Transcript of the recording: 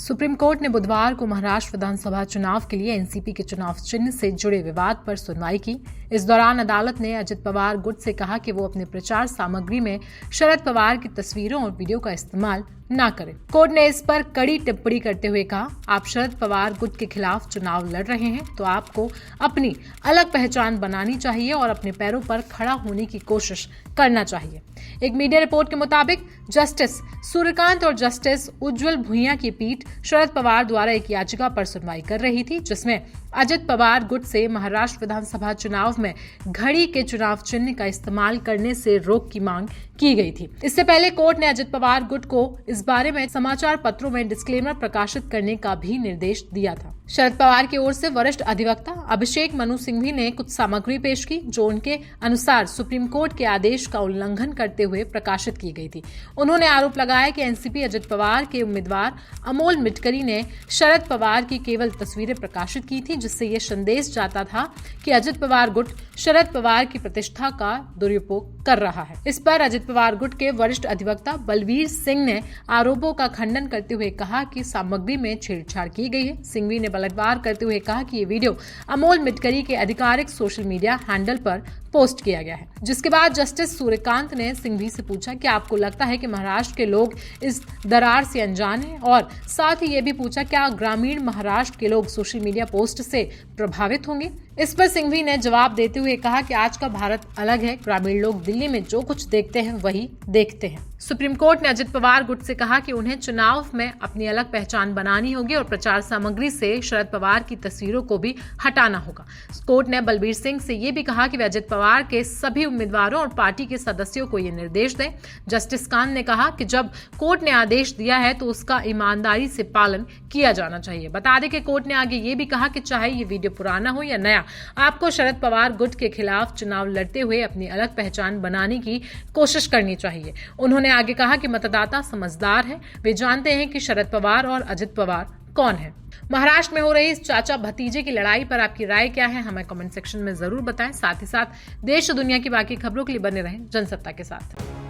Supreme court ने बुधवार को महाराष्ट्र विधानसभा चुनाव के लिए एनसीपी के चुनाव चिन्ह से जुड़े विवाद पर सुनवाई की। इस दौरान अदालत ने अजित पवार गुट से कहा कि वो अपने प्रचार सामग्री में शरद पवार की तस्वीरों और वीडियो का इस्तेमाल न करें। कोर्ट ने इस पर कड़ी टिप्पणी करते हुए कहा, आप शरद पवार गुट के खिलाफ चुनाव लड़ रहे हैं तो आपको अपनी अलग पहचान बनानी चाहिए और अपने पैरों पर खड़ा होने की कोशिश करना चाहिए। एक मीडिया रिपोर्ट के मुताबिक जस्टिस सूर्यकांत और जस्टिस उज्जवल भुइयां की पीठ शरद पवार द्वारा एक याचिका पर सुनवाई कर रही थी, जिसमें अजित पवार गुट से महाराष्ट्र विधानसभा चुनाव में घड़ी के चुनाव चिन्ह का इस्तेमाल करने से रोक की मांग की गई थी। इससे पहले कोर्ट ने अजित पवार गुट को इस बारे में समाचार पत्रों में डिस्क्लेमर प्रकाशित करने का भी निर्देश दिया था। शरद पवार की ओर से वरिष्ठ अधिवक्ता अभिषेक मनु सिंघवी ने कुछ सामग्री पेश की जो उनके अनुसार सुप्रीम कोर्ट के आदेश का उल्लंघन करते हुए प्रकाशित की गई थी। उन्होंने आरोप लगाया कि एनसीपी अजित पवार के उम्मीदवार अमोल मिटकरी ने शरद पवार की केवल तस्वीरें प्रकाशित की थी, जिससे ये संदेश जाता था कि अजित पवार गुट शरद पवार की प्रतिष्ठा का दुरुपयोग कर रहा है। इस पर अजित पवार गुट के वरिष्ठ अधिवक्ता बलवीर सिंह ने आरोपों का खंडन करते हुए कहा कि सामग्री में छेड़छाड़ की गई है। सिंघवी ने पलटवार करते हुए कहा कि ये वीडियो अमोल मिटकरी के आधिकारिक सोशल मीडिया हैंडल पर पोस्ट किया गया है। जिसके बाद जस्टिस सूर्यकांत ने सिंघवी से पूछा कि आपको लगता है कि महाराष्ट्र के लोग इस दरार से अनजान हैं, और साथ ही ये भी पूछा क्या ग्रामीण महाराष्ट्र के लोग सोशल मीडिया पोस्ट से प्रभावित होंगे। इस पर सिंघवी ने जवाब देते हुए कहा कि आज का भारत अलग है, ग्रामीण लोग दिल्ली में जो कुछ देखते हैं वही देखते हैं। सुप्रीम कोर्ट ने अजित पवार गुट से कहा कि उन्हें चुनाव में अपनी अलग पहचान बनानी होगी और प्रचार सामग्री से शरद पवार की तस्वीरों को भी हटाना होगा। कोर्ट ने बलबीर सिंह से ये भी कहा कि वे अजित पवार के सभी उम्मीदवारों और पार्टी के सदस्यों को ये निर्देश दें। जस्टिस कांत ने कहा कि जब कोर्ट ने आदेश दिया है तो उसका ईमानदारी से पालन किया जाना चाहिए। बता दें कि कोर्ट ने आगे ये भी कहा कि चाहे ये वीडियो पुराना हो या नया, आपको शरद पवार गुट के खिलाफ चुनाव लड़ते हुए अपनी अलग पहचान बनाने की कोशिश करनी चाहिए। उन्होंने आगे कहा कि मतदाता समझदार है, वे जानते हैं कि शरद पवार और अजित पवार कौन है। महाराष्ट्र में हो रही इस चाचा भतीजे की लड़ाई पर आपकी राय क्या है, हमें कमेंट सेक्शन में जरूर बताएं। साथ ही साथ देश और दुनिया की बाकी खबरों के लिए बने रहें जनसत्ता के साथ।